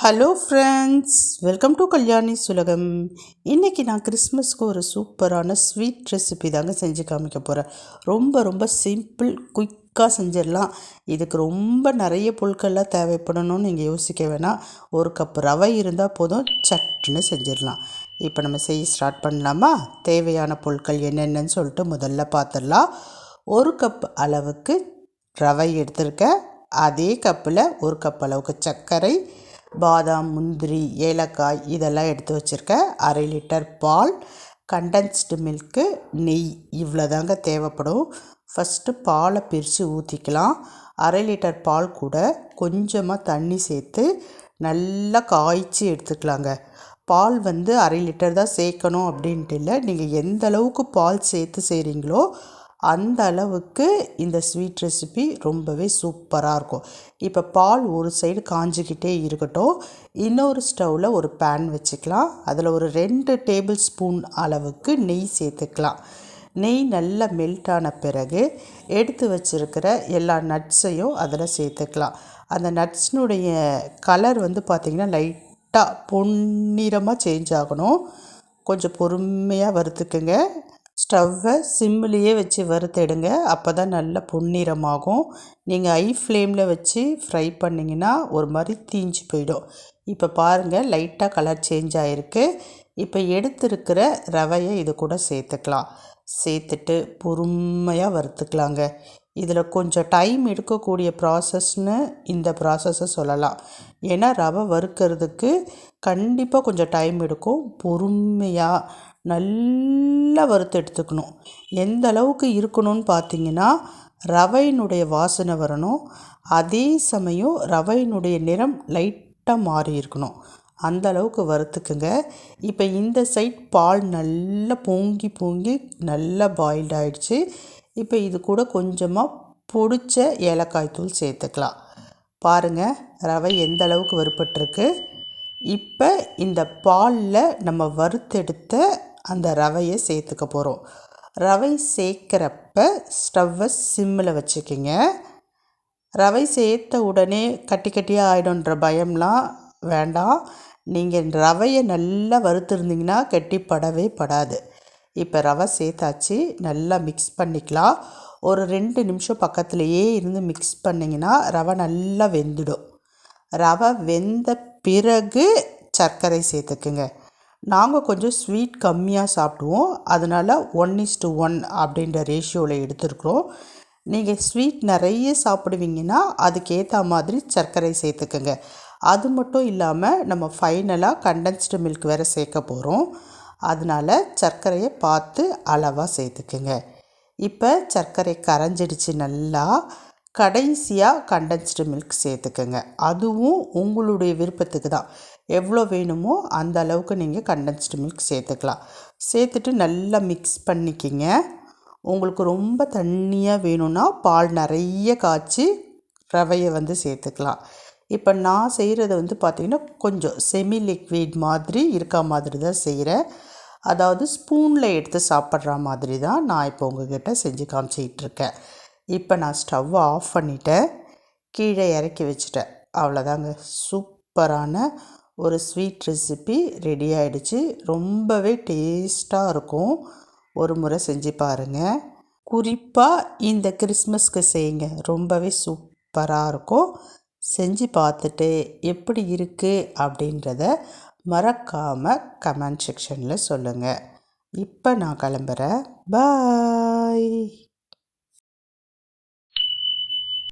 Hello friends, welcome to Kalyani சுலகம். இன்றைக்கி நான் கிறிஸ்மஸ்க்கு ஒரு சூப்பரான ஸ்வீட் ரெசிபி தாங்க செஞ்சு காமிக்க போகிறேன். ரொம்ப சிம்பிள், குயிக்காக செஞ்சிடலாம். இதுக்கு ரொம்ப நிறைய பொருட்கள்லாம் தேவைப்படணும்னு நீங்கள் யோசிக்க வேணாம். ஒரு கப் ரவை இருந்தால் போதும், சட்டுன்னு செஞ்சிடலாம். இப்போ நம்ம செய்ய ஸ்டார்ட் பண்ணலாமா? தேவையான பொருட்கள் என்னென்னு சொல்லிட்டு முதல்ல பார்த்துடலாம். ஒரு கப் அளவுக்கு ரவை எடுத்திருக்கேன். அதே கப்பில் ஒரு கப் அளவுக்கு சர்க்கரை, பாதாம், முந்திரி, ஏலக்காய் இதெல்லாம் எடுத்து வச்சுருக்கேன். 1/2 லிட்டர் பால், கண்டென்ஸ்டு மில்க்கு, நெய் இவ்வளோ தாங்க தேவைப்படும். ஃபஸ்ட்டு பாலை பிரித்து ஊற்றிக்கலாம். 1/2 லிட்டர் பால் கூட கொஞ்சமாக தண்ணி சேர்த்து நல்லா காய்ச்சி எடுத்துக்கலாங்க. பால் 1/2 லிட்டர் தான் சேர்க்கணும் அப்படின்ட்டு இல்லை. நீங்கள் எந்த அளவுக்கு பால் சேர்த்து செய்கிறீங்களோ அந்த அளவுக்கு இந்த ஸ்வீட் ரெசிபி ரொம்பவே சூப்பராக இருக்கும். இப்போ பால் ஒரு சைடு காஞ்சிக்கிட்டே இருக்கட்டும். இன்னொரு ஸ்டவ்வில் ஒரு பேன் வச்சுக்கலாம். அதில் ஒரு 2 டேபிள் ஸ்பூன் அளவுக்கு நெய் சேர்த்துக்கலாம். நெய் நல்லா மெல்ட் ஆன பிறகு எடுத்து வச்சுருக்கிற எல்லா நட்ஸையும் அதில் சேர்த்துக்கலாம். அந்த நட்ஸ்னுடைய கலர் பார்த்திங்கன்னா லைட்டாக பொன்னிறமாக சேஞ்ச் ஆகணும். கொஞ்சம் பொறுமையாக வறுத்துக்குங்க. ஸ்டவ்வை சிம்மிலேயே வச்சு வறுத்தெடுங்க. அப்போ தான் நல்ல பொன்னிறமாகும். நீங்கள் ஹை ஃப்ளேமில் வச்சு ஃப்ரை பண்ணிங்கன்னா ஒரு மாதிரி தீஞ்சு போயிடும். இப்போ பாருங்கள், லைட்டாக கலர் சேஞ்ச் ஆகிருக்கு. இப்போ எடுத்துருக்கிற ரவையை இது கூட சேர்த்துக்கலாம். சேர்த்துட்டு பொறுமையாக வறுத்துக்கலாங்க. இதில் கொஞ்சம் டைம் எடுக்கக்கூடிய ப்ராசஸ்னு இந்த ப்ராசஸை சொல்லலாம். ஏன்னா ரவை வறுக்கிறதுக்கு கண்டிப்பாக கொஞ்சம் டைம் எடுக்கும். பொறுமையாக நல்லா வறுத்து எடுத்துக்கணும். எந்த அளவுக்கு இருக்கணும்னு பார்த்தீங்கன்னா, ரவையினுடைய வாசனை வரணும். அதே சமயம் ரவையினுடைய நிறம் லைட்டாக மாறி இருக்கணும். அந்த அளவுக்கு வறுத்துக்குங்க. இப்போ இந்த சைட் பால் நல்லா பொங்கி நல்லா பாயில்ட் ஆகிடுச்சு. இப்போ இது கூட கொஞ்சமாக பொடிச்ச ஏலக்காய் தூள் சேர்த்துக்கலாம். பாருங்கள், ரவை எந்த அளவுக்கு வறுபட்டிருக்கு. இப்போ இந்த பாலில் நம்ம வறுத்தெடுத்த அந்த ரவையை சேர்த்துக்க போகிறோம். ரவை சேர்க்குறப்ப ஸ்டவ்வை சிம்மில் வச்சுக்கிங்க. ரவை சேர்த்த உடனே கட்டியாக ஆகிடும்ன்ற பயம்லாம் வேண்டாம். நீங்கள் ரவையை நல்லா வறுத்துருந்தீங்கன்னா கட்டிப்படவே படாது. இப்போ ரவை சேர்த்தாச்சு, நல்லா மிக்ஸ் பண்ணிக்கலாம். ஒரு 2 நிமிஷம் பக்கத்துலேயே இருந்து மிக்ஸ் பண்ணிங்கன்னா ரவை நல்லா வெந்துடும். ரவை வெந்த பிறகு சர்க்கரை சேர்த்துக்குங்க. நாங்கள் கொஞ்சம் ஸ்வீட் கம்மியாக சாப்பிடுவோம், அதனால் 1:1 அப்படின்ற ரேஷியோவில் எடுத்துருக்குறோம். நீங்கள் ஸ்வீட் நிறைய சாப்பிடுவீங்கன்னா அதுக்கேற்ற மாதிரி சர்க்கரை சேர்த்துக்குங்க. அது மட்டும் இல்லாமல் நம்ம ஃபைனலாக கண்டென்ஸ்டு மில்க் வேறு சேர்க்க போகிறோம். அதனால் சர்க்கரையை பார்த்து அளவாக சேர்த்துக்குங்க. இப்போ சர்க்கரை கரைஞ்சிடுச்சு நல்லா. கடைசியாக கண்டென்ஸ்டு மில்க் சேர்த்துக்குங்க. அதுவும் உங்களுடைய விருப்பத்துக்கு தான். எவ்வளோ வேணுமோ அந்த அளவுக்கு நீங்கள் கண்டென்ஸ்டு மில்க் சேர்த்துக்கலாம். சேர்த்துட்டு நல்லா மிக்ஸ் பண்ணிக்கிங்க. உங்களுக்கு ரொம்ப தண்ணியாக வேணும்னா பால் நிறைய காய்ச்சி ரவையை சேர்த்துக்கலாம். இப்போ நான் செய்கிறது பார்த்திங்கன்னா கொஞ்சம் செமி லிக்விட் மாதிரி இருக்கா மாதிரி தான் செய்கிறேன். அதாவது ஸ்பூனில் எடுத்து சாப்பிட்ற மாதிரி தான் நான் இப்போ உங்கள்கிட்ட செஞ்சு காமிச்சிக்கிட்டுருக்கேன். இப்போ நான் ஸ்டவ்வை ஆஃப் பண்ணிவிட்டேன், கீழே இறக்கி வச்சுட்டேன். அவ்வளோதாங்க, சூப்பரான ஒரு ஸ்வீட் ரெசிபி ரெடி ஆகிடுச்சு. ரொம்பவே டேஸ்ட்டாக இருக்கும். ஒரு முறை செஞ்சு பாருங்கள். குறிப்பாக இந்த கிறிஸ்மஸ்க்கு செய்யுங்க, ரொம்பவே சூப்பராக இருக்கும். செஞ்சு பார்த்துட்டு எப்படி இருக்குது அப்படின்றத மறக்காமல் கமெண்ட் செக்ஷனில் சொல்லுங்கள். இப்போ நான் கிளம்புறேன். பாய்.